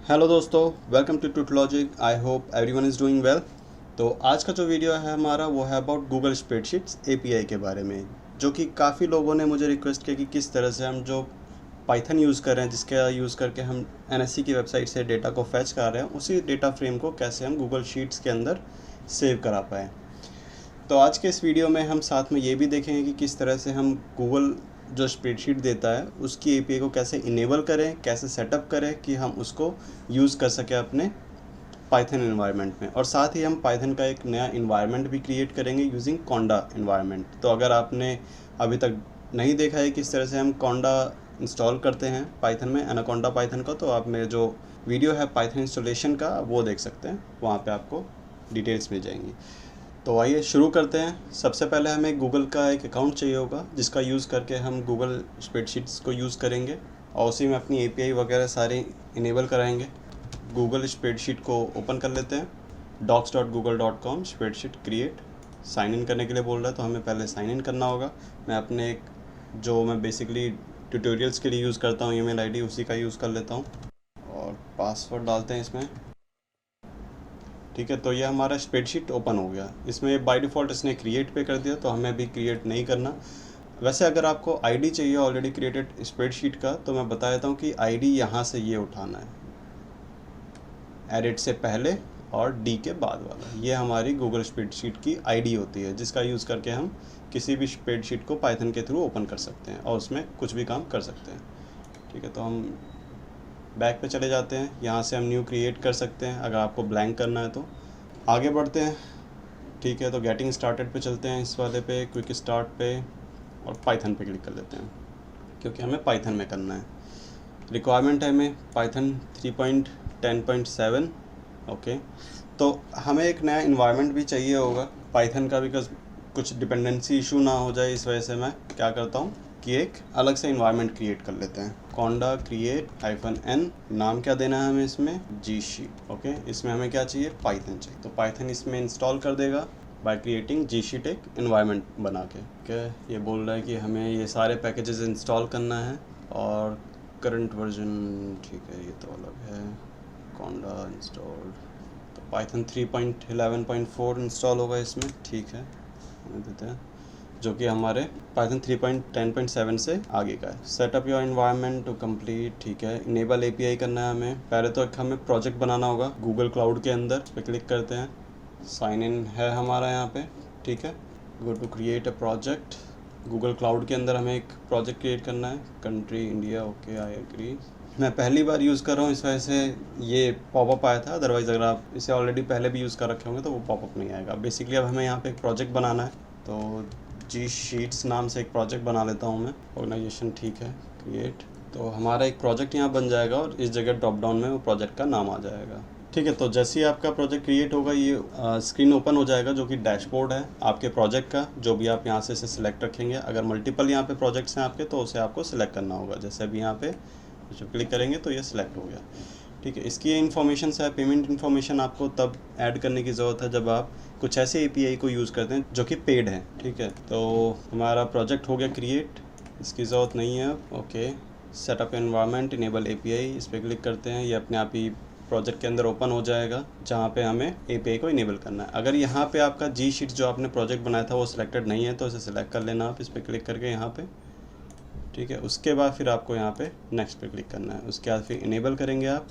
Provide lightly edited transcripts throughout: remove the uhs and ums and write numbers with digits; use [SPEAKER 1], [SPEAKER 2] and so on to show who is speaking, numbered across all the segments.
[SPEAKER 1] Hello दोस्तों, welcome to Tutologic. I hope everyone is doing well. तो आज का जो वीडियो है हमारा वो है अबाउट गूगल स्प्रेडशीट्स एपीआई के बारे में, जो कि काफ़ी लोगों ने मुझे रिक्वेस्ट किया कि किस तरह से हम जो पाइथन यूज़ कर रहे हैं, जिसका यूज़ करके हम एनएससी की वेबसाइट से डेटा को फैच कर रहे हैं, उसी डेटा फ्रेम को कैसे हम गूगल शीट्स के अंदर सेव करा पाएँ। तो आज के इस वीडियो में हम साथ में ये भी देखेंगे कि किस तरह से हम गूगल जो स्प्रेडशीट देता है उसकी एपीआई को कैसे इनेबल करें, कैसे सेटअप करें कि हम उसको यूज़ कर सकें अपने पाइथन एनवायरनमेंट में। और साथ ही हम पाइथन का एक नया इन्वायरमेंट भी क्रिएट करेंगे यूजिंग कोंडा इन्वायरमेंट। तो अगर आपने अभी तक नहीं देखा है किस तरह से हम कोंडा इंस्टॉल करते हैं पाइथन में, एनाकोंडा पाइथन का, तो आप मेरे जो वीडियो है पाइथन इंस्टॉलेशन का वो देख सकते हैं, वहाँ पर आपको डिटेल्स मिल जाएंगी। तो आइए शुरू करते हैं। सबसे पहले हमें गूगल का एक अकाउंट चाहिए होगा जिसका यूज़ करके हम गूगल स्प्रेडशीट्स को यूज़ करेंगे और उसी में अपनी एपीआई वगैरह सारे इनेबल कराएंगे। गूगल स्प्रेडशीट को ओपन कर लेते हैं। docs.google.com spreadsheet create. Sign in करने के लिए बोल रहा है तो हमें पहले साइन इन करना होगा। मैं अपने एक जो मैं बेसिकली ट्यूटोरियल्स के लिए यूज़ करता हूँ ईमेल आईडी, उसी का यूज़ कर लेता हूँ और पासवर्ड डालते हैं इसमें। ठीक है, तो ये हमारा स्प्रेडशीट ओपन हो गया। इसमें बाय डिफ़ॉल्ट इसने क्रिएट पे कर दिया, तो हमें भी क्रिएट नहीं करना। वैसे अगर आपको आईडी चाहिए ऑलरेडी क्रिएटेड स्प्रेडशीट का, तो मैं बता देता हूँ कि आईडी यहाँ से ये उठाना है, एडिट से पहले और डी के बाद वाला। ये हमारी गूगल स्प्रेडशीट की आईडी होती है जिसका यूज़ करके हम किसी भी स्प्रेडशीट को पाइथन के थ्रू ओपन कर सकते हैं और उसमें कुछ भी काम कर सकते हैं। ठीक है, तो हम बैक पे चले जाते हैं। यहाँ से हम न्यू क्रिएट कर सकते हैं अगर आपको ब्लैंक करना है तो। आगे बढ़ते हैं। ठीक है, तो गेटिंग स्टार्टेड पे चलते हैं, इस वाले पे क्विक स्टार्ट पे, और पाइथन पे क्लिक कर लेते हैं क्योंकि हमें पाइथन में करना है। रिक्वायरमेंट है हमें पाइथन 3.10.7। ओके, तो हमें एक नया इन्वायरमेंट भी चाहिए होगा पाइथन का, बिकॉज कुछ डिपेंडेंसी इशू ना हो जाए। इस वजह से मैं क्या करता हूँ कि एक अलग से इन्वायरमेंट क्रिएट कर लेते हैं। कोंडा क्रिएट -n, नाम क्या देना है हमें इसमें, जी शीट। ओके, इसमें हमें क्या चाहिए, पाइथन चाहिए। तो पाइथन इसमें इंस्टॉल कर देगा बाय क्रिएटिंग जी शीट एक इन्वायरमेंट बना के। ओके, ये बोल रहा है कि हमें ये सारे पैकेजेस इंस्टॉल करना है और करंट वर्जन, ठीक है, ये तो अलग है। कोंडा इंस्टॉल्ड, तो पाइथन 3.11.4 इंस्टॉल होगा इसमें। ठीक है, देते हैं, जो कि हमारे पाइथन 3.10.7 से आगे का है। Setup your environment to complete. ठीक है, इनेबल एपीआई करना है हमें। पहले तो एक हमें प्रोजेक्ट बनाना होगा गूगल क्लाउड के अंदर। पे क्लिक करते हैं, साइन इन है हमारा यहाँ पे। ठीक है, go to create a project. Google cloud के अंदर हमें एक प्रोजेक्ट क्रिएट करना है, country India. Okay, I agree. मैं पहली बार यूज़ कर रहा हूँ, इस वजह से ये पॉपअप आया था। अदरवाइज़ अगर आप इसे ऑलरेडी पहले भी यूज़ कर रखे होंगे तो वो पॉपअप नहीं आएगा। बेसिकली अब हमें यहाँ पे एक प्रोजेक्ट बनाना है, तो जी शीट्स नाम से एक प्रोजेक्ट बना लेता हूँ मैं। ऑर्गेनाइजेशन, ठीक है, क्रिएट। तो हमारा एक प्रोजेक्ट यहाँ बन जाएगा और इस जगह ड्रॉप डाउन में वो प्रोजेक्ट का नाम आ जाएगा। ठीक है, तो जैसे ही आपका प्रोजेक्ट क्रिएट होगा ये स्क्रीन ओपन हो जाएगा, जो कि डैशबोर्ड है आपके प्रोजेक्ट का। जो भी आप यहाँ से सिलेक्ट रखेंगे, अगर मल्टीपल यहाँ पे प्रोजेक्ट्स हैं आपके तो उसे आपको सिलेक्ट करना होगा। जैसे अभी यहाँ पे जो क्लिक करेंगे तो ये सिलेक्ट हो गया। ठीक है, इसकी ये इन्फॉर्मेशन है। पेमेंट इन्फॉर्मेशन आपको तब ऐड करने की ज़रूरत है जब आप कुछ ऐसे एपीआई को यूज़ करते हैं जो कि पेड है। ठीक है, तो हमारा प्रोजेक्ट हो गया क्रिएट, इसकी ज़रूरत नहीं है। Okay, setup environment, enable API, इस पर क्लिक करते हैं। ये अपने आप ही प्रोजेक्ट के अंदर ओपन हो जाएगा जहाँ पे हमें एपीआई को इनेबल करना है। अगर यहाँ पे आपका जी शीट जो आपने प्रोजेक्ट बनाया था वो सिलेक्टेड नहीं है तो इसे सिलेक्ट कर लेना आप, इस पर क्लिक करके यहाँ पे। ठीक है, उसके बाद फिर आपको यहाँ पे नेक्स्ट पे क्लिक करना है। उसके बाद फिर इनेबल करेंगे आप,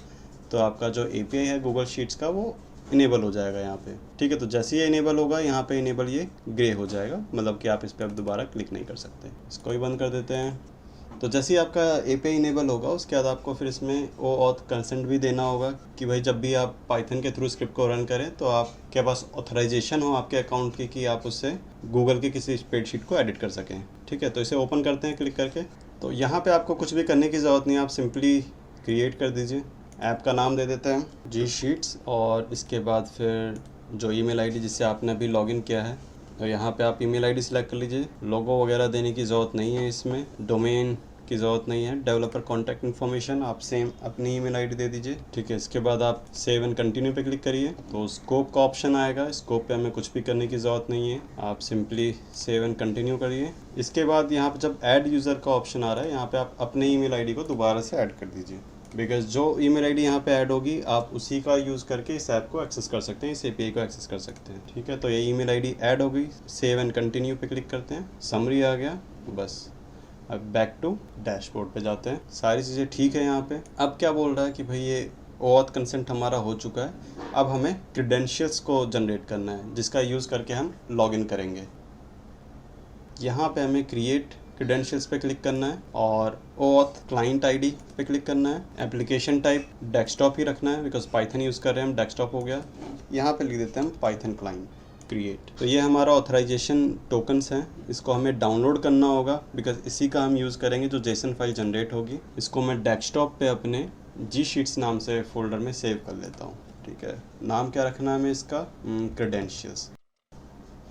[SPEAKER 1] तो आपका जो एपीआई है गूगल शीट्स का वो इनेबल हो जाएगा यहाँ पे। ठीक है, तो जैसे ये इनेबल होगा यहाँ पे इनेबल ये ग्रे हो जाएगा, मतलब कि आप इस पर अब दोबारा क्लिक नहीं कर सकते। इसको ही बंद कर देते हैं। तो जैसे ही आपका एपीआई इनेबल होगा उसके बाद आपको फिर इसमें वो ऑथ कंसेंट भी देना होगा कि भाई जब भी आप पाइथन के थ्रू स्क्रिप्ट को रन करें तो आपके पास ऑथराइजेशन हो आपके अकाउंट की कि आप उससे गूगल की किसी स्प्रेडशीट को एडिट कर सकें। ठीक है, तो इसे ओपन करते हैं क्लिक करके। तो यहाँ पे आपको कुछ भी करने की ज़रूरत नहीं है, आप सिंपली क्रिएट कर दीजिए। ऐप का नाम दे देते हैं जी शीट्स, और इसके बाद फिर जो ईमेल आईडी जिससे आपने अभी लॉगिन किया है तो यहाँ पे आप ईमेल आईडी सिलेक्ट कर लीजिए। लोगो वगैरह देने की ज़रूरत नहीं है इसमें, डोमेन की ज़रूरत नहीं है। डेवलपर कॉन्टैक्ट इन्फॉर्मेशन आप सेम अपनी ईमेल आईडी दे दीजिए। ठीक है, इसके बाद आप सेव एंड कंटिन्यू पे क्लिक करिए तो स्कोप का ऑप्शन आएगा। स्कोप पे हमें कुछ भी करने की ज़रूरत नहीं है, आप सिंपली सेव एंड कंटिन्यू करिए। इसके बाद यहाँ पे जब ऐड यूज़र का ऑप्शन आ रहा है यहाँ पे आप अपने ईमेल आईडी को दोबारा से ऐड कर दीजिए। बिकॉज जो ईमेल आईडी यहाँ पे ऐड होगी आप उसी का यूज़ करके इस ऐप को एक्सेस कर सकते हैं, इस एपीआई को एक्सेस कर सकते हैं। ठीक है, तो ये ईमेल आईडी ऐड हो गई, सेव एंड कंटिन्यू पे क्लिक करते हैं, समरी आ गया, बस अब बैक टू डैशबोर्ड पे जाते हैं। सारी चीज़ें ठीक है यहाँ पे। अब क्या बोल रहा है कि भाई ये ऑथ कंसेंट हमारा हो चुका है, अब हमें क्रेडेंशियल्स को जनरेट करना है जिसका यूज़ करके हम लॉगिन करेंगे। यहाँ पे हमें क्रिएट क्रेडेंशियल्स पे क्लिक करना है और ऑथ क्लाइंट आईडी पे क्लिक करना है। एप्लीकेशन टाइप डेस्कटॉप ही रखना है बिकॉज पाइथन यूज़ कर रहे हैं हम, डेस्कटॉप हो गया। यहाँ पे लिख देते हैं हम पाइथन क्लाइंट क्रिएट। तो ये हमारा ऑथराइजेशन टोकन्स हैं, इसको हमें डाउनलोड करना होगा बिकॉज इसी का हम यूज़ करेंगे जो जेसन फाइल जनरेट होगी। इसको मैं डेस्कटॉप पे अपने जी शीट्स नाम से फोल्डर में सेव कर लेता हूँ। ठीक है, नाम क्या रखना है हमें इसका, क्रेडेंशियल्स।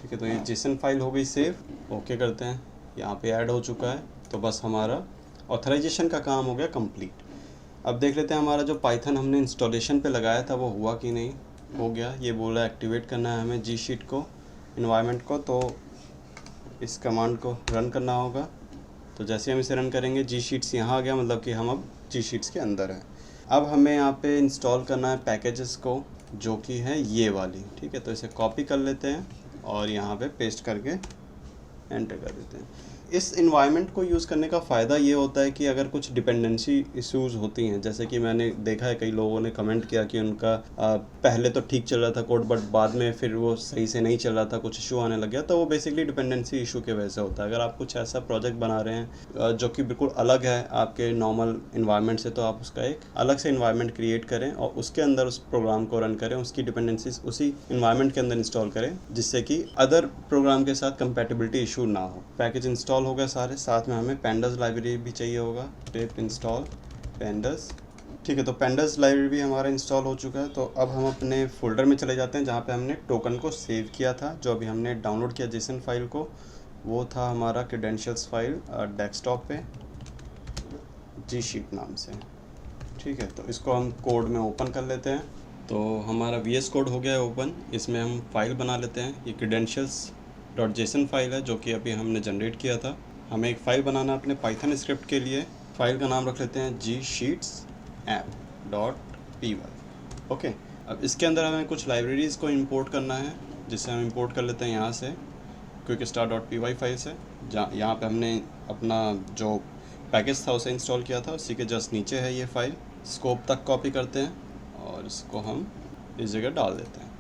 [SPEAKER 1] ठीक है, तो ये जेसन फाइल हो गई सेव, ओके करते हैं। यहाँ पे ऐड हो चुका है, तो बस हमारा ऑथराइजेशन का काम हो गया कंप्लीट। अब देख लेते हैं हमारा जो पाइथन हमने इंस्टॉलेशन पे लगाया था वो हुआ कि नहीं। हो गया, ये बोला एक्टिवेट करना है हमें जी शीट को, इन्वायरमेंट को, तो इस कमांड को रन करना होगा। तो जैसे हम इसे रन करेंगे जी शीट्स यहाँ आ गया, मतलब कि हम अब जी शीट्स के अंदर हैं। अब हमें यहाँ पे इंस्टॉल करना है पैकेजेस को, जो कि है ये वाली। ठीक है, तो इसे कॉपी कर लेते हैं और यहाँ पे पेस्ट करके एंटर कर देते हैं। इस इन्वायरमेंट को यूज़ करने का फ़ायदा ये होता है कि अगर कुछ डिपेंडेंसी इश्यूज़ होती हैं, जैसे कि मैंने देखा है कई लोगों ने कमेंट किया कि उनका पहले तो ठीक चल रहा था कोड बट बाद में फिर वो सही से नहीं चल रहा था, कुछ इशू आने लग गया, तो वो बेसिकली डिपेंडेंसी इशू की वजह से होता है। अगर आप कुछ ऐसा प्रोजेक्ट बना रहे हैं जो कि बिल्कुल अलग है आपके नॉर्मल इन्वायरमेंट से, तो आप उसका एक अलग से इन्वायरमेंट क्रिएट करें और उसके अंदर उस प्रोग्राम को रन करें, उसकी डिपेंडेंसीज उसी इन्वायरमेंट के अंदर इंस्टॉल करें, जिससे कि अदर प्रोग्राम के साथ कंपैटिबिलिटी इशू ना हो। पैकेज इंस्टॉल हो गए सारे, साथ में हमें पेंडस लाइब्रेरी भी चाहिए होगा, टेप इंस्टॉल पेंडस। ठीक है, तो पेंडस लाइब्रेरी भी हमारा इंस्टॉल हो चुका है। तो अब हम अपने फोल्डर में चले जाते हैं जहाँ पे हमने टोकन को सेव किया था, जो अभी हमने डाउनलोड किया जेसन फाइल को, वो था हमारा क्रेडेंशियल्स फाइल डेस्कटॉप पे जी शीट नाम से। ठीक है, तो इसको हम कोड में ओपन कर लेते हैं। तो हमारा VS कोड हो गया है ओपन, इसमें हम फाइल बना लेते हैं। ये credentials.json फाइल है जो कि अभी हमने जनरेट किया था। हमें एक फ़ाइल बनाना है अपने पाइथन स्क्रिप्ट के लिए। फ़ाइल का नाम रख लेते हैं gsheets_app.py। ओके, अब इसके अंदर हमें कुछ लाइब्रेरीज़ को इंपोर्ट करना है, जिससे हम इंपोर्ट कर लेते हैं यहाँ से quickstar.py फाइल से। यहाँ पे हमने अपना जो पैकेज था उसे इंस्टॉल किया था, उसी के जस्ट नीचे है ये फाइल। स्कोप तक कॉपी करते हैं और इसको हम इस जगह डाल देते हैं।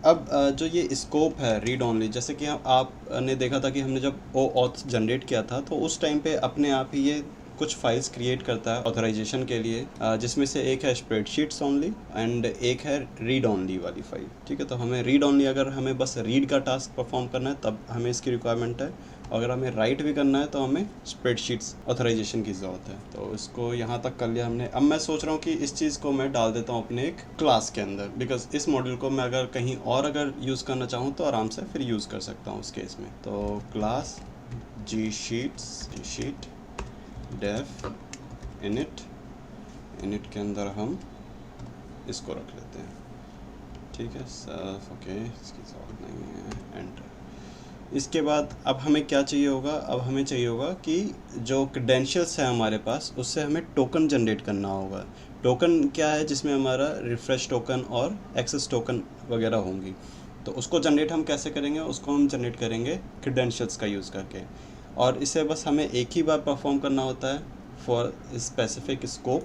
[SPEAKER 1] अब जो ये स्कोप है रीड ओनली, जैसे कि आपने देखा था कि हमने जब OAuth जनरेट किया था तो उस टाइम पे अपने आप ही ये कुछ फाइल्स क्रिएट करता है ऑथराइजेशन के लिए, जिसमें से एक है स्प्रेडशीट्स ओनली एंड एक है रीड ओनली वाली फाइल। ठीक है, तो हमें रीड ओनली, अगर हमें बस रीड का टास्क परफॉर्म करना है तब हमें इसकी रिक्वायरमेंट है, अगर हमें राइट भी करना है तो हमें स्प्रेडशीट्स ऑथराइजेशन की ज़रूरत है। तो इसको यहाँ तक कर लिया हमने। अब मैं सोच रहा हूँ कि इस चीज़ को मैं डाल देता हूँ अपने एक क्लास के अंदर, बिकॉज इस मॉड्यूल को मैं अगर कहीं और अगर यूज़ करना चाहूँ तो आराम से फिर यूज़ कर सकता हूँ उस केस में। तो क्लास जी शीट डेफ इनिट के अंदर हम इसको रख लेते हैं। ठीक है, सेल्फ ओके, इसकी ज़रूरत नहीं है, एंटर। इसके बाद अब हमें क्या चाहिए होगा, अब हमें चाहिए होगा कि जो क्रेडेंशियल्स है हमारे पास उससे हमें टोकन जनरेट करना होगा। टोकन क्या है, जिसमें हमारा रिफ़्रेश टोकन और एक्सेस टोकन वगैरह होंगी। तो उसको जनरेट हम कैसे करेंगे, उसको हम जनरेट करेंगे क्रेडेंशियल्स का यूज़ करके, और इसे बस हमें एक ही बार परफॉर्म करना होता है फॉर स्पेसिफिक स्कोप।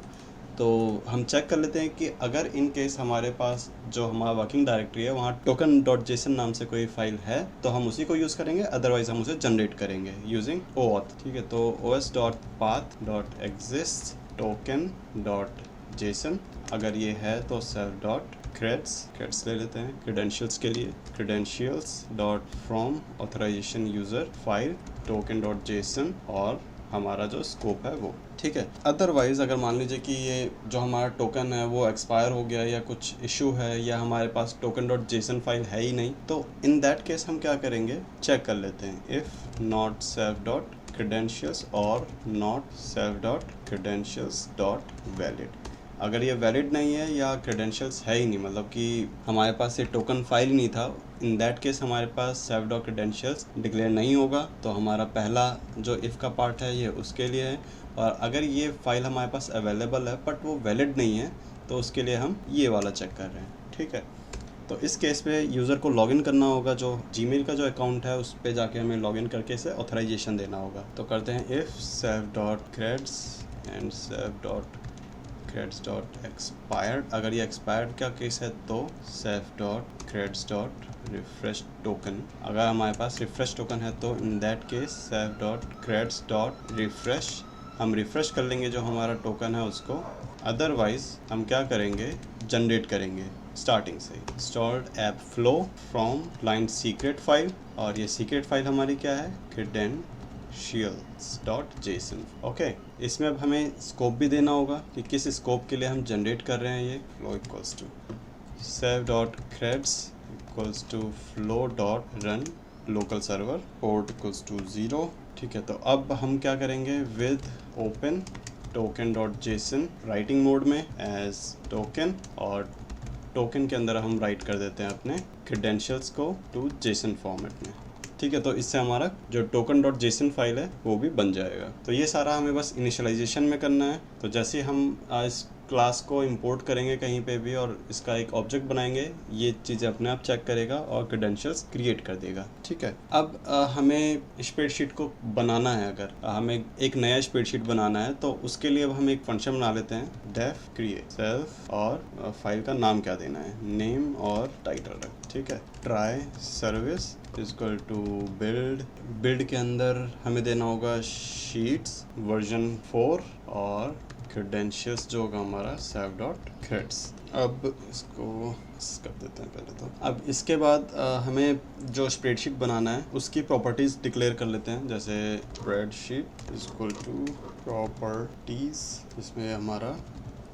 [SPEAKER 1] तो हम चेक कर लेते हैं कि अगर इन केस हमारे पास जो हमारा वर्किंग डायरेक्टरी है वहाँ token.json नाम से कोई फाइल है तो हम उसी को यूज़ करेंगे, अदरवाइज़ हम उसे जनरेट करेंगे यूजिंग OAuth। ठीक है, तो os.path.exist token.json, अगर ये है तो self.creds ले लेते हैं क्रेडेंशियल्स के लिए, credentials.from authorization user file token.json, और हमारा जो स्कोप है वो। ठीक है, अदरवाइज़ अगर मान लीजिए कि ये जो हमारा टोकन है वो एक्सपायर हो गया या कुछ इशू है या हमारे पास token.json फाइल है ही नहीं, तो इन दैट केस हम क्या करेंगे, चेक कर लेते हैं इफ़ नॉट self.credentials और not self.credentials.valid। अगर ये वैलिड नहीं है या क्रेडेंशियल्स है ही नहीं, मतलब कि हमारे पास ये टोकन फाइल ही नहीं था, इन दैट केस हमारे पास सेव डॉट क्रेडेंशियल्स डिक्लेयर नहीं होगा। तो हमारा पहला जो इफ़ का पार्ट है ये उसके लिए है। और अगर ये फाइल हमारे पास अवेलेबल है बट वो वैलिड नहीं है तो उसके लिए हम ये वाला चेक कर रहे हैं, ठीक है। तो इस केस पे यूज़र को लॉगिन करना होगा, जो जीमेल का जो अकाउंट है उस पे जाके हमें लॉगिन करके इसे ऑथराइजेशन देना होगा। तो करते हैं if save dot creds and save dot creds dot expired. अगर ये एक्सपायर्ड का केस है तो save dot creds dot refresh token. अगर हमारे पास रिफ्रेश टोकन है तो in that case save dot creds dot refresh. हम रिफ्रेश कर लेंगे जो हमारा टोकन है उसको। अदरवाइज हम क्या करेंगे, जनरेट करेंगे स्टार्टिंग से installed app flow from line secret file. और ये सीक्रेट फाइल हमारी क्या है, credentials.json। ओके, इसमें अब हमें स्कोप भी देना होगा कि किस स्कोप के लिए हम जनरेट कर रहे हैं। ये flow equals to save dot creds equals to flow dot run local server port equals to 0, ठीक है। तो अब हम क्या करेंगे, with open token dot JSON writing mode में एज टोकन, और टोकन के अंदर हम राइट कर देते हैं अपने क्रेडेंशियल्स को टू जेसन फॉर्मेट में, ठीक है। तो इससे हमारा जो टोकन डॉट जेसन फाइल है वो भी बन जाएगा। तो ये सारा हमें बस इनिशियलाइजेशन में करना है। तो जैसे हम इस क्लास को इंपोर्ट करेंगे कहीं पे भी और इसका एक ऑब्जेक्ट बनाएंगे, ये चीज़ें अपने आप चेक करेगा और क्रेडेंशियल्स क्रिएट कर देगा, ठीक है। अब हमें स्प्रेडशीट को बनाना है। अगर हमें एक नया स्प्रेडशीट बनाना है तो उसके लिए अब हम एक फंक्शन बना लेते हैं, डेफ क्रिएट सेल्फ, और फाइल का नाम क्या देना है, नेम और टाइटल रख, ठीक है। Try service equal to build के अंदर हमें देना होगा शीट्स वर्जन 4 और क्रेडेंशियल्स जो होगा हमारा सेव डॉट क्रेड्स। अब इसको कर देते हैं पहले तो। अब इसके बाद हमें जो स्प्रेडशीट बनाना है उसकी प्रॉपर्टीज़ डिक्लेयर कर लेते हैं। जैसे स्प्रेडशीट इक्वल टू प्रॉपर्टीज़, इसमें हमारा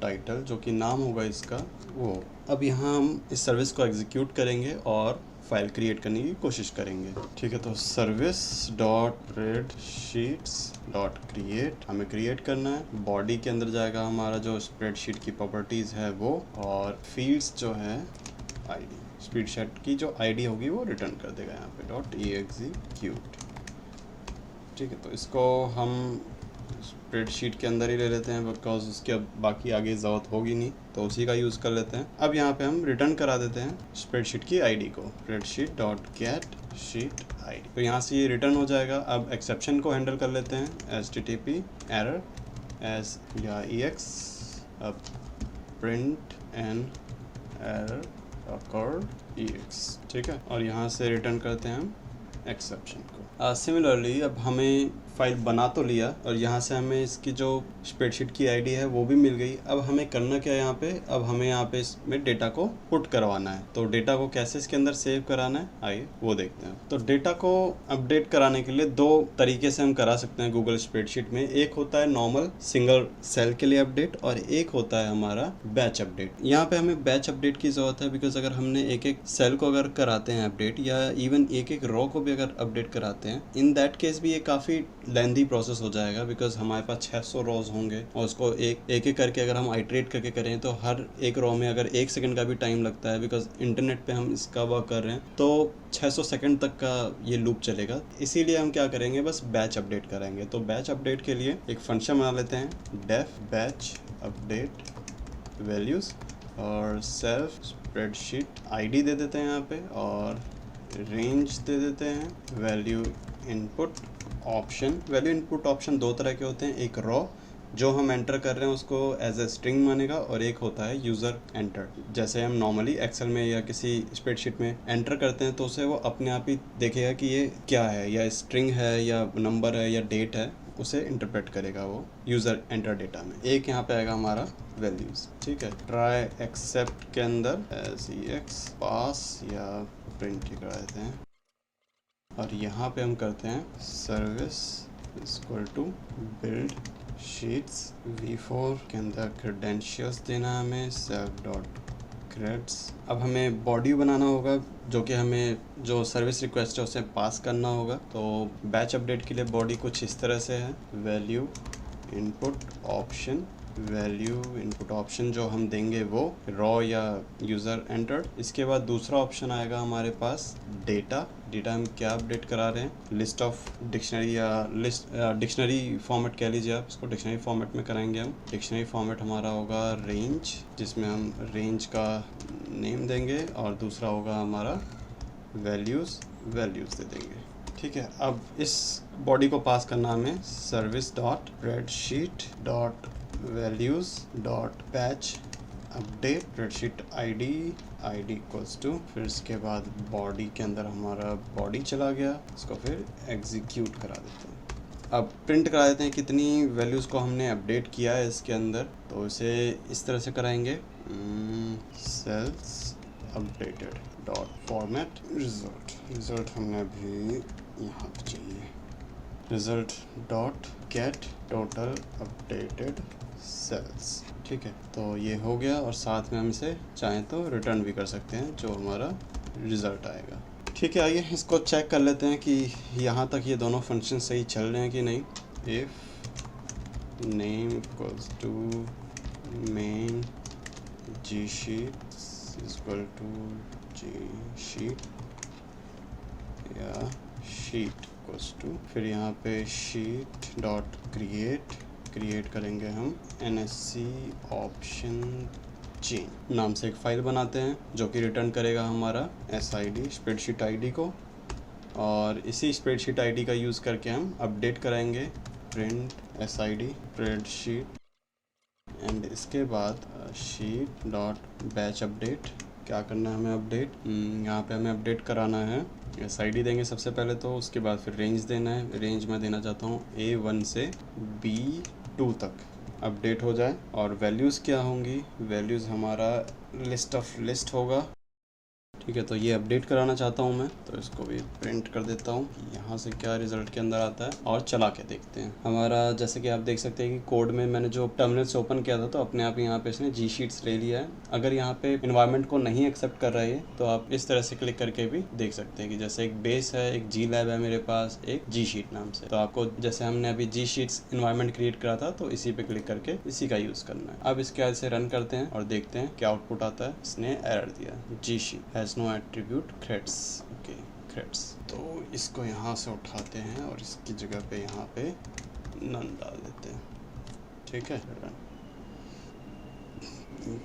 [SPEAKER 1] टाइटल जो कि नाम होगा इसका वो। अब यहाँ हम इस सर्विस को एग्जीक्यूट करेंगे और फाइल क्रिएट करने की कोशिश करेंगे, ठीक है। तो service dot spreadsheets dot create हमें क्रिएट करना है। बॉडी के अंदर जाएगा हमारा जो स्प्रेडशीट की प्रॉपर्टीज़ है वो, और फील्ड्स जो है आईडी, स्प्रेडशीट की जो आईडी होगी वो रिटर्न कर देगा यहाँ पे डॉट execute, ठीक है। तो इसको हम स्प्रेडशीट के अंदर ही ले लेते हैं बिकॉज उसके अब बाकी आगे ज़रूरत होगी नहीं, तो उसी का यूज़ कर लेते हैं। अब यहाँ पे हम रिटर्न करा देते हैं स्प्रेडशीट की आईडी को, spreadsheet dot gate sheet ID. तो यहाँ से ये रिटर्न हो जाएगा। अब एक्सेप्शन को हैंडल कर लेते हैं, http एरर एस या ex, अब print an error occurred ex, ठीक है। और यहाँ से रिटर्न करते हैं हम एक्सेप्शन को। सिमिलरली अब हमें फाइल बना तो लिया और यहाँ से हमें इसकी जो स्प्रेडशीट की आईडी है वो भी मिल गई। अब हमें करना क्या है यहाँ पे, अब हमें यहाँ पे इसमें डेटा को पुट करवाना है। तो डेटा को कैसे इसके अंदर सेव कराना है आइए वो देखते हैं। तो डेटा को अपडेट कराने के लिए दो तरीके से हम करा सकते हैं गूगल स्प्रेडशीट में। एक होता है नॉर्मल सिंगल सेल के लिए अपडेट और एक होता है हमारा बैच अपडेट। यहाँ पे हमें बैच अपडेट की जरूरत है बिकॉज अगर हमने एक एक सेल को अगर कराते हैं अपडेट या इवन एक एक रो को भी अगर अपडेट कराते हैं, इन दैट केस भी ये काफ़ी लेंथी प्रोसेस हो जाएगा बिकॉज हमारे पास 600 रोज होंगे और उसको एक एक करके अगर हम आइट्रेट करके करें तो हर एक रो में अगर 1 सेकंड का भी टाइम लगता है बिकॉज इंटरनेट पे हम इसका वर्क कर रहे हैं तो 600 सेकंड तक का ये लूप चलेगा। इसीलिए हम क्या करेंगे, बस बैच अपडेट करेंगे। तो बैच अपडेट के लिए एक फंक्शन बना लेते हैं, डेफ बैच अपडेट वैल्यूज़ और सेल्फ स्प्रेडशीट आईडी दे देते हैं यहाँ पे और रेंज दे देते हैं value input option. Value input option दो तरह के होते हैं, एक रॉ जो हम एंटर कर रहे हैं उसको एज ए स्ट्रिंग मानेगा और एक होता है यूज़र एंटर। जैसे हम नॉर्मली एक्सेल में या किसी स्प्रेडशीट में एंटर करते हैं तो उसे वो अपने आप ही देखेगा कि ये क्या है, या स्ट्रिंग है या नंबर है या डेट है, उसे इंटरप्रेट करेगा वो यूज़र एंटर डेटा में। एक यहाँ पे आएगा हमारा वैल्यूज़, ठीक है। ट्राई एक्सेप्ट के अंदर एज एक्स पास या प्रिंट ही करा देते हैं और यहाँ पे हम करते हैं service equal to build sheets v4 के अंदर क्रेडेंशियल्स देना है हमें सेव डॉट क्रेड्स। अब हमें बॉडी बनाना होगा जो कि हमें जो सर्विस रिक्वेस्ट है उसे पास करना होगा। तो बैच अपडेट के लिए बॉडी कुछ इस तरह से है, value input option value input option जो हम देंगे वो रॉ या यूज़र एंटर्ड। इसके बाद दूसरा ऑप्शन आएगा हमारे पास डेटा। डेटा हम क्या अपडेट करा रहे हैं, लिस्ट ऑफ डिक्शनरी या लिस्ट डिक्शनरी फॉर्मेट कह लीजिए आप इसको, डिक्शनरी फॉर्मेट में कराएंगे हम। डिक्शनरी फॉर्मेट हमारा होगा रेंज, जिसमें हम रेंज का नेम देंगे, और दूसरा होगा हमारा वैल्यूज़ दे देंगे। ठीक है, अब इस बॉडी को पास करना हमें service dot spreadsheet dot values dot patch update spreadsheet ID equals to, फिर इसके बाद बॉडी के अंदर हमारा बॉडी चला गया, इसको फिर एग्जीक्यूट करा देते हैं। अब प्रिंट करा देते हैं कितनी वैल्यूज़ को हमने अपडेट किया है इसके अंदर। तो इसे इस तरह से कराएंगे, cells updated dot format result हमने अभी यहाँ पे चाहिए, result dot get total updated cells. ठीक है, तो ये हो गया, और साथ में हम इसे चाहें तो रिटर्न भी कर सकते हैं जो हमारा रिज़ल्ट आएगा। ठीक है, आइए इसको चेक कर लेते हैं कि यहाँ तक ये दोनों फंक्शन सही चल रहे हैं कि नहीं। If name equals to main G sheet equal to G sheet या शीट इक्वल्स टू, फिर यहाँ पे शीट डॉट क्रिएट करेंगे हम NSC ऑप्शन चेन नाम से एक फ़ाइल बनाते हैं जो कि रिटर्न करेगा हमारा SID स्प्रेडशीट आईडी को, और इसी स्प्रेडशीट आईडी का यूज़ करके हम अपडेट कराएंगे प्रिंट SID स्प्रेडशीट, एंड इसके बाद शीट डॉट बैच अपडेट। क्या करना है हमें अपडेट, यहाँ पे हमें अपडेट कराना है SID देंगे सबसे पहले, तो उसके बाद फिर रेंज देना है। रेंज मैं देना चाहता हूँ A1 से B2 तक अपडेट हो जाए, और वैल्यूज़ क्या होंगी, वैल्यूज़ हमारा लिस्ट होगा। ठीक है, तो ये अपडेट कराना चाहता हूँ मैं, तो इसको भी प्रिंट कर देता हूँ, यहाँ से क्या रिज़ल्ट के अंदर आता है, और चला के देखते हैं। हमारा जैसे कि आप देख सकते हैं कि कोड में मैंने जो टर्मिनल से ओपन किया था, तो अपने आप यहाँ पे इसने जी शीट्स ले लिया है। अगर यहाँ पे इन्वायरमेंट को नहीं एक्सेप्ट कर रहा है तो आप इस तरह से क्लिक करके भी देख सकते हैं कि जैसे एक बेस है, एक जी लैब है मेरे पास, एक जी शीट नाम से। तो आपको जैसे हमने अभी जी शीट्स इन्वायरमेंट क्रिएट करा था, तो इसी पे क्लिक करके इसी का यूज़ करना है। अब इसके बाद से रन करते हैं और देखते हैं क्या आउटपुट आता है। इसने एरर दिया, G sheet has no attribute threads. Okay, threads, तो इसको यहाँ से उठाते हैं और इसकी जगह पे यहाँ पे नन डाल देते हैं। ठीक है,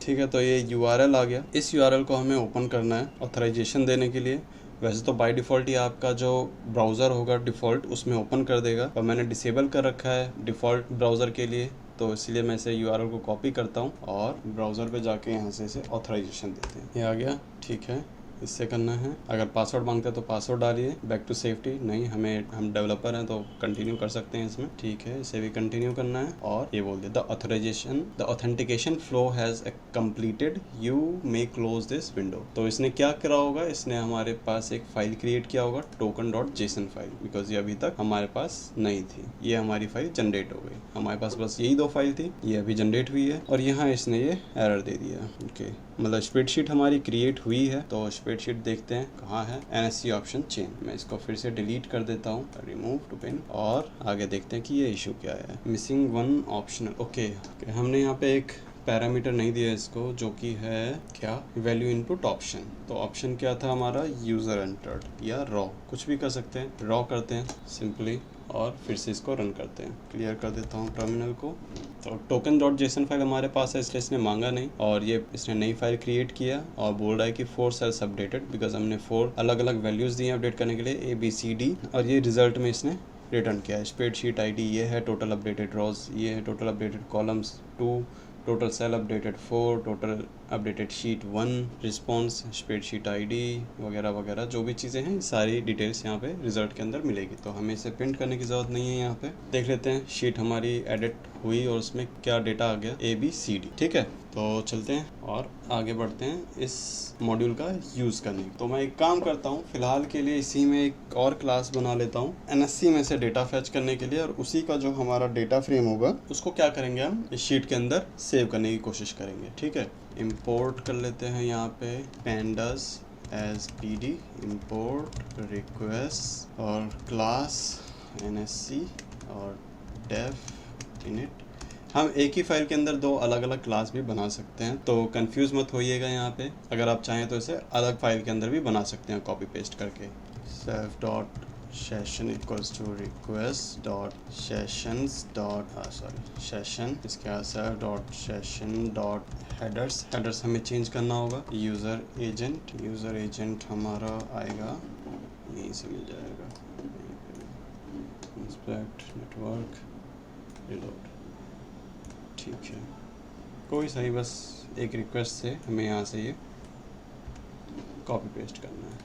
[SPEAKER 1] ठीक है, तो ये URL आ गया। इस URL को हमें ओपन करना है ऑथराइजेशन देने के लिए। वैसे तो बाय डिफ़ॉल्ट ही आपका जो ब्राउज़र होगा डिफ़ॉल्ट उसमें ओपन कर देगा, पर मैंने डिसेबल कर रखा है डिफ़ॉल्ट ब्राउज़र के लिए, तो इसलिए मैं इसे URL को कॉपी करता हूँ और ब्राउज़र पे जाके यहाँ से इसे ऑथराइजेशन देते हैं। ये आ गया, ठीक है, इससे करना है। अगर पासवर्ड मांगते हैं तो पासवर्ड डालिए। बैक टू सेफ्टी नहीं, हम डेवलपर हैं तो कंटिन्यू कर सकते हैं इसमें। ठीक है, इसे भी कंटिन्यू करना है, और ये बोल दिया the authentication flow has completed, you may close this window. तो इसने क्या करा होगा, इसने हमारे पास एक फाइल क्रिएट किया होगा token.json फाइल, बिकॉज ये अभी तक हमारे पास नहीं थी। ये हमारी फाइल जनरेट हो गई, हमारे पास बस यही 2 फाइल थी, ये अभी जनरेट हुई है, और यहाँ इसने ये एरर दे दिया। ओके, मतलब स्प्रेडशीट हमारी क्रिएट हुई है। तो स्प्रेडशीट देखते हैं कहाँ है, NSC ऑप्शन चेन। मैं इसको फिर से डिलीट कर देता हूँ, रिमूव टू पिन, और आगे देखते हैं कि ये इशू क्या है। Missing 1 optional. ओके, हमने यहाँ पे एक पैरामीटर नहीं दिया इसको, जो कि है क्या, वैल्यू इनपुट ऑप्शन। तो ऑप्शन क्या था हमारा, यूज़र एंटर्ड या रॉ, कुछ भी कर सकते हैं। रॉ करते हैं सिंपली, और फिर से इसको रन करते हैं। क्लियर कर देता हूँ टर्मिनल को। तो token.json फाइल हमारे पास है, इसलिए इसने मांगा नहीं, और ये इसने नई फाइल क्रिएट किया और बोल रहा है कि 4 सेल्स अपडेटेड, बिकॉज हमने 4 अलग अलग वैल्यूज़ दी हैं अपडेट करने के लिए, ABCD, और ये रिजल्ट में इसने रिटर्न किया है। स्प्रेडशीट आईडी ये है, टोटल अपडेटेड रॉज ये है, total updated columns 2, total sale updated 4, total updated sheet 1, response spreadsheet ID वगैरह वगैरह, जो भी चीज़ें हैं सारी डिटेल्स यहाँ पे रिजल्ट के अंदर मिलेगी। तो हमें इसे प्रिंट करने की ज़रूरत नहीं है। यहाँ पे देख लेते हैं शीट हमारी एडिट हुई और उसमें क्या डेटा आ गया, ABCD। ठीक है, तो चलते हैं और आगे बढ़ते हैं इस मॉड्यूल का यूज़ करने। तो मैं एक काम करता हूँ, फ़िलहाल के लिए इसी में एक और क्लास बना लेता हूँ NSC में से डेटा फैच करने के लिए, और उसी का जो हमारा डेटा फ्रेम होगा उसको क्या करेंगे, हम इस शीट के अंदर सेव करने की कोशिश करेंगे। ठीक है, इंपोर्ट कर लेते हैं यहाँ पे pandas as PD, import request और क्लास NSC और def init हम एक ही फाइल के अंदर दो अलग अलग क्लास भी बना सकते हैं, तो कंफ्यूज मत होइएगा यहाँ पे। अगर आप चाहें तो इसे अलग फाइल के अंदर भी बना सकते हैं कॉपी पेस्ट करके। self dot session equals to request dot sessions dot session, इसके बाद self dot session dot headers हमें चेंज करना होगा। यूज़र एजेंट हमारा आएगा, यहीं से मिल जाएगा, इंस्पेक्ट नेटवर्क रिलोड, ठीक है कोई सही, बस एक रिक्वेस्ट से हमें यहाँ से ये कॉपी पेस्ट करना है।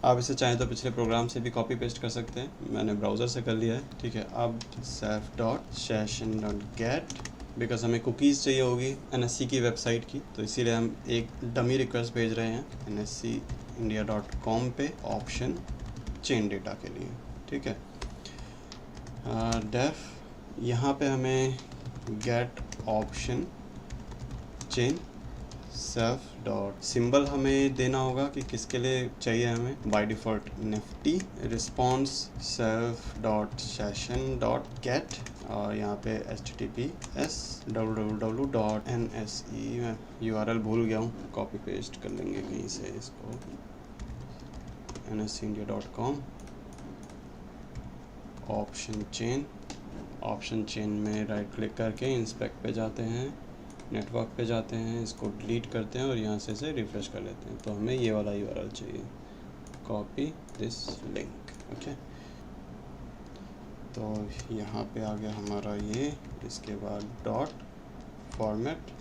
[SPEAKER 1] आप इसे चाहें तो पिछले प्रोग्राम से भी कॉपी पेस्ट कर सकते हैं, मैंने ब्राउज़र से कर लिया है, ठीक है। अब self dot session dot gate, because हमें कुकीज़ चाहिए होगी NSC की वेबसाइट की, तो इसीलिए हम एक डमी रिक्वेस्ट भेज रहे हैं nscindia.com पे ऑप्शन चेन डेटा के लिए, ठीक है। डेफ, यहाँ पे हमें get option chain self dot symbol हमें देना होगा कि किसके लिए चाहिए हमें, by default Nifty. Response self dot session dot get, और यहाँ पे https www.nse, मैं URL भूल गया हूँ, कॉपी पेस्ट कर लेंगे कहीं से इसको, nscindia.com ऑप्शन चेन में राइट क्लिक करके इंस्पेक्ट पे जाते हैं, नेटवर्क पे जाते हैं, इसको डिलीट करते हैं और यहाँ से इसे रिफ्रेश कर लेते हैं, तो हमें ये वाला URL चाहिए, कॉपी दिस लिंक, ओके। तो यहाँ पे आ गया हमारा ये, इसके बाद डॉट फॉर्मेट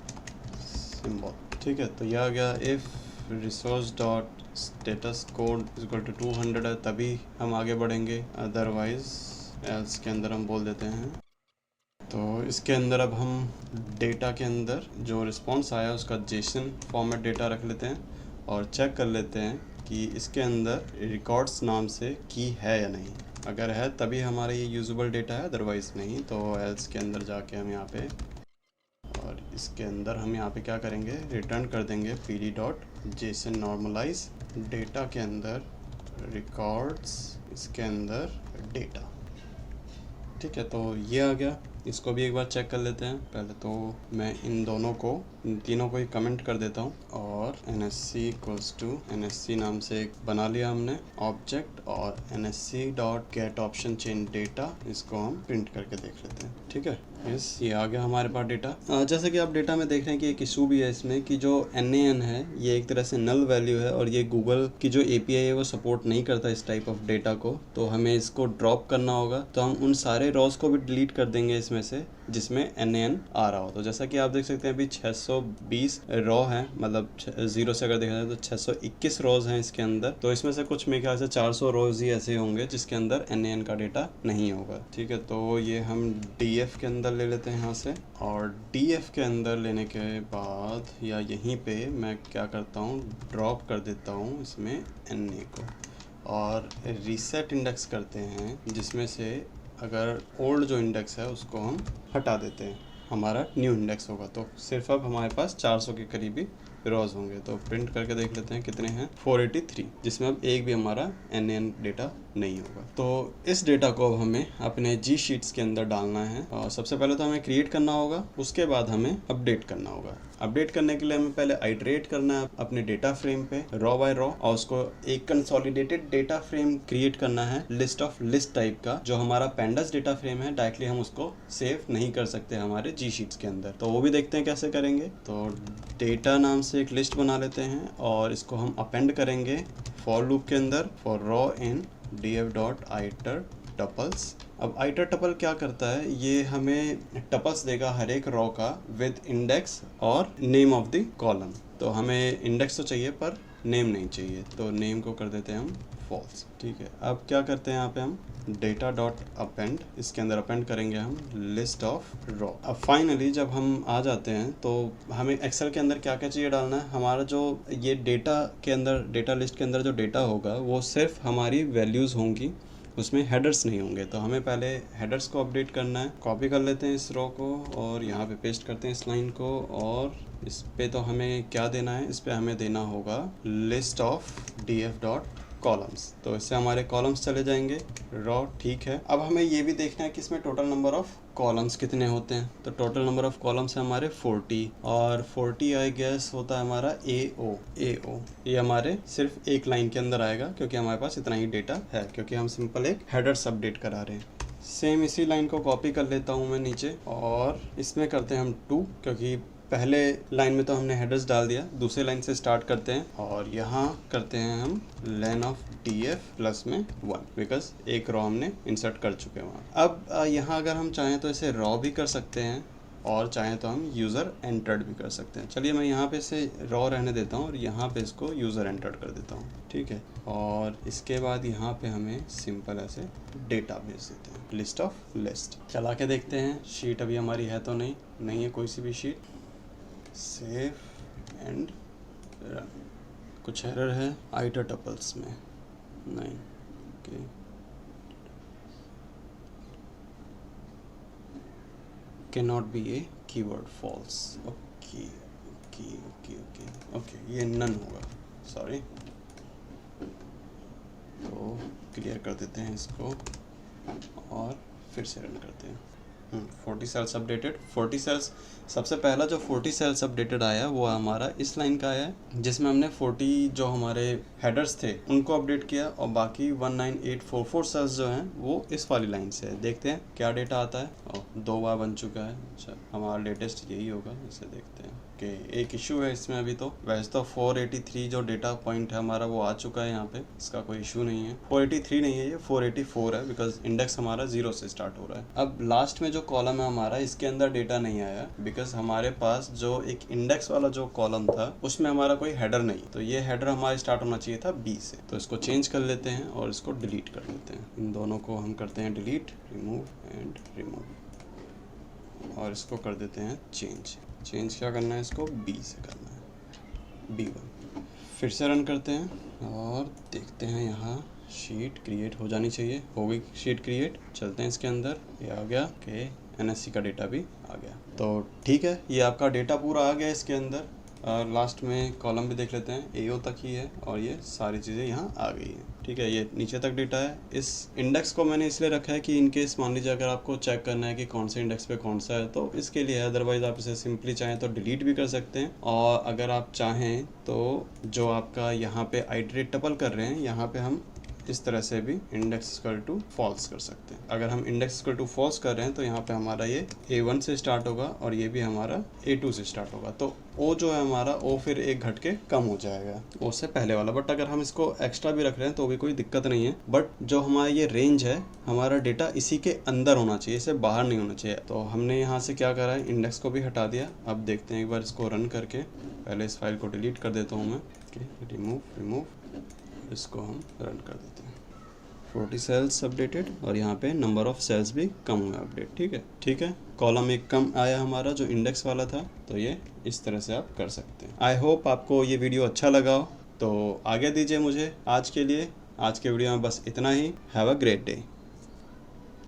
[SPEAKER 1] सिंबल, ठीक है। तो यह आ गया if resource dot status code equal to 200 है तभी हम आगे बढ़ेंगे, अदरवाइज एल्स के अंदर हम बोल देते हैं। तो इसके अंदर अब हम डेटा के अंदर जो रिस्पॉन्स आया उसका जेसन फॉर्मेट डेटा रख लेते हैं और चेक कर लेते हैं कि इसके अंदर रिकॉर्ड्स नाम से की है या नहीं। अगर है तभी हमारा ये यूजेबल डेटा है, अदरवाइज़ नहीं। तो एल्स के अंदर जाके हम यहाँ पे, और इसके अंदर हम यहाँ पे क्या करेंगे, रिटर्न कर देंगे pd dot JSON normalize data के अंदर रिकॉर्ड्स, इसके अंदर डेटा, ठीक है। तो ये आ गया, इसको भी एक बार चेक कर लेते हैं। पहले तो मैं इन तीनों को ही कमेंट कर देता हूँ, और NSC नाम से एक बना लिया हमने ऑब्जेक्ट, और NSC.get ऑप्शन चेन डेटा, इसको हम प्रिंट करके देख लेते हैं, ठीक है। ये आ गया हमारे पास डेटा। जैसे कि आप डेटा में देख रहे हैं कि एक इशू भी है इसमें कि जो NaN है ये एक तरह से नल वैल्यू है, और ये गूगल की जो API है वो सपोर्ट नहीं करता इस टाइप ऑफ डेटा को, तो हमें इसको ड्रॉप करना होगा। तो हम उन सारे रॉज को भी डिलीट कर देंगे इसमें से जिसमें NaN आ रहा हो। तो जैसा कि आप देख सकते हैं अभी 620 रॉ हैं, मतलब 0 से अगर देखा जाए तो 621 रॉज हैं इसके अंदर। तो इसमें से कुछ मेरे ख्याल से 400 रॉज ही ऐसे होंगे जिसके अंदर NaN का डेटा नहीं होगा, ठीक है। तो ये हम DF के अंदर ले लेते हैं यहाँ से, और DF के अंदर लेने के बाद या यहीं पे मैं क्या करता हूँ, ड्रॉप कर देता हूँ इसमें Na को, और रीसेट इंडेक्स करते हैं, जिसमें से अगर ओल्ड जो इंडेक्स है उसको हम हटा देते हैं, हमारा न्यू इंडेक्स होगा। तो सिर्फ अब हमारे पास 400 के करीबी रॉज होंगे। तो प्रिंट करके देख लेते हैं कितने हैं, 483, जिसमें अब एक भी हमारा NaN डेटा नहीं होगा। तो इस डेटा को अब हमें अपने G शीट्स के अंदर डालना है, और सबसे पहले तो हमें क्रिएट करना होगा, उसके बाद हमें अपडेट करना होगा। अपडेट करने के लिए हमें पहले आइटरेट करना है अपने डेटा फ्रेम पे रॉ बाय रॉ, और उसको एक कंसोलिडेटेड डेटा फ्रेम क्रिएट करना है लिस्ट ऑफ लिस्ट टाइप का। जो हमारा पेंडस डेटा फ्रेम है डायरेक्टली हम उसको सेव नहीं कर सकते हमारे G शीट्स के अंदर, तो वो भी देखते हैं कैसे करेंगे। तो डेटा नाम से एक लिस्ट बना लेते हैं, और इसको हम अपेंड करेंगे फॉर लूप के अंदर, for raw in df.iter tuples. अब आइटर टपल क्या करता है, ये हमें टपल्स देगा हर एक रॉ का विद इंडेक्स और नेम ऑफ द कॉलम। तो हमें इंडेक्स तो चाहिए पर नेम नहीं चाहिए, तो नेम को कर देते हैं हम फॉल्स, ठीक है। अब क्या करते हैं यहाँ पे हम डेटा डॉट अपेंड, इसके अंदर अपेंड करेंगे हम लिस्ट ऑफ रॉ। अब फाइनली जब हम आ जाते हैं तो हमें एक्सेल के अंदर क्या क्या चाहिए डालना है, हमारा जो ये डेटा के अंदर, डेटा लिस्ट के अंदर जो डेटा होगा वो सिर्फ हमारी वैल्यूज़ होंगी, उसमें हेडर्स नहीं होंगे। तो हमें पहले हेडर्स को अपडेट करना है। कॉपी कर लेते हैं इस रो को और यहाँ पे पेस्ट करते हैं इस लाइन को, और इस पे तो हमें क्या देना है, इस पे हमें देना होगा list of df dot columns. तो इससे हमारे कॉलम्स चले जाएंगे रॉ, ठीक है। अब हमें ये भी देखना है कि इसमें टोटल नंबर ऑफ कॉलम्स कितने होते हैं, तो टोटल नंबर ऑफ कॉलम्स है हमारे 40 और 40 आई गेस होता है हमारा AO। ये हमारे सिर्फ एक लाइन के अंदर आएगा क्योंकि हमारे पास इतना ही डेटा है, क्योंकि हम सिंपल एक हेडर्स अपडेट करा रहे हैं। सेम इसी लाइन को कॉपी कर लेता हूँ मैं नीचे और इसमें करते हैं हम 2, क्योंकि पहले लाइन में तो हमने हेडर्स डाल दिया, दूसरे लाइन से स्टार्ट करते हैं और यहाँ करते हैं हम len ऑफ df प्लस में 1, बिकॉज एक रॉ हमने इंसर्ट कर चुके हैं वहाँ। अब यहाँ अगर हम चाहें तो इसे रॉ भी कर सकते हैं और चाहें तो हम यूज़र एंटर्ड भी कर सकते हैं। चलिए मैं यहाँ पे इसे रॉ रहने देता हूँ और यहाँ पे इसको यूज़र एंटर्ड कर देता हूँ, ठीक है। और इसके बाद यहाँ पे हमें सिंपल ऐसे डेटा भेज देते हैं, लिस्ट ऑफ लिस्ट। चला के देखते हैं शीट अभी हमारी है तो नहीं है कोई सी भी शीट। Save and run. कुछ एरर है आइटर टपल्स में, नहीं, okay. Cannot be a keyword false, okay okay okay okay okay, ये नन होगा, सॉरी। तो क्लियर कर देते हैं इसको और फिर से रन करते हैं। 40 सेल्स अपडेटेड। 40 सेल्स, सबसे पहला जो 40 सेल्स अपडेटेड आया वो हमारा इस लाइन का आया है, जिसमें हमने 40 जो हमारे हेडर्स थे उनको अपडेट किया और बाकी 19844 सेल्स जो हैं वो इस वाली लाइन से है। देखते हैं क्या डेटा आता है। और 2 बार बन चुका है। अच्छा, हमारा लेटेस्ट यही होगा, इसे देखते हैं कि एक इशू है इसमें अभी। तो वैसे तो 483 जो डेटा पॉइंट है हमारा वो आ चुका है यहाँ पे, इसका कोई इशू नहीं है। 483 नहीं है, ये 484 है, बिकॉज इंडेक्स हमारा 0 से स्टार्ट हो रहा है। अब लास्ट में जो कॉलम है हमारा, इसके अंदर डेटा नहीं आया बिकॉज हमारे पास जो एक इंडेक्स वाला जो कॉलम था उसमें हमारा कोई हेडर नहीं, तो ये हेडर हमारा स्टार्ट होना चाहिए था B से। तो इसको चेंज कर लेते हैं और इसको डिलीट कर लेते हैं। इन दोनों को हम करते हैं डिलीट, रिमूव एंड रिमूव, और इसको कर देते हैं चेंज क्या करना है, इसको B से करना है, B1। फिर से रन करते हैं और देखते हैं यहाँ शीट क्रिएट हो जानी चाहिए। हो गई शीट क्रिएट। चलते हैं इसके अंदर, ये आ गया कि NSC का डेटा भी आ गया। तो ठीक है, ये आपका डेटा पूरा आ गया इसके अंदर। लास्ट में कॉलम भी देख लेते हैं, AO तक ही है और ये सारी चीज़ें यहाँ आ गई हैं। ठीक है, ये नीचे तक डेटा है। इस इंडेक्स को मैंने इसलिए रखा है कि इनकेस मान लीजिए अगर आपको चेक करना है कि कौन से इंडेक्स पे कौन सा है तो इसके लिए है, अदरवाइज आप इसे सिंपली चाहें तो डिलीट भी कर सकते हैं। और अगर आप चाहें तो जो आपका यहाँ पे आइटरेट टपल कर रहे हैं, यहाँ पे हम इस तरह से भी इंडेक्स इक्वल टू फॉल्स कर सकते हैं। अगर हम इंडेक्स इक्वल टू फॉल्स कर रहे हैं तो यहाँ पे हमारा ये A1 से स्टार्ट होगा और ये भी हमारा A2 से स्टार्ट होगा। तो O जो है हमारा, O फिर एक घट के कम हो जाएगा O से पहले वाला। बट अगर हम इसको एक्स्ट्रा भी रख रहे हैं तो भी कोई दिक्कत नहीं है। बट जो हमारा ये रेंज है, हमारा डेटा इसी के अंदर होना चाहिए, इसे बाहर नहीं होना चाहिए। तो हमने यहाँ से क्या करा है, इंडेक्स को भी हटा दिया। अब देखते हैं एक बार इसको रन करके। पहले इस फाइल को डिलीट कर देता हूँ मैं, रिमूव, इसको हम रन कर देते हैं। 40 सेल्स अपडेटेड और यहाँ पे नंबर ऑफ सेल्स भी कम हुआ अपडेट। ठीक है, कॉलम एक कम आया हमारा जो इंडेक्स वाला था। तो ये इस तरह से आप कर सकते हैं। आई होप आपको ये वीडियो अच्छा लगा हो, तो आगे दीजिए मुझे। आज के वीडियो में बस इतना ही। Have a great day.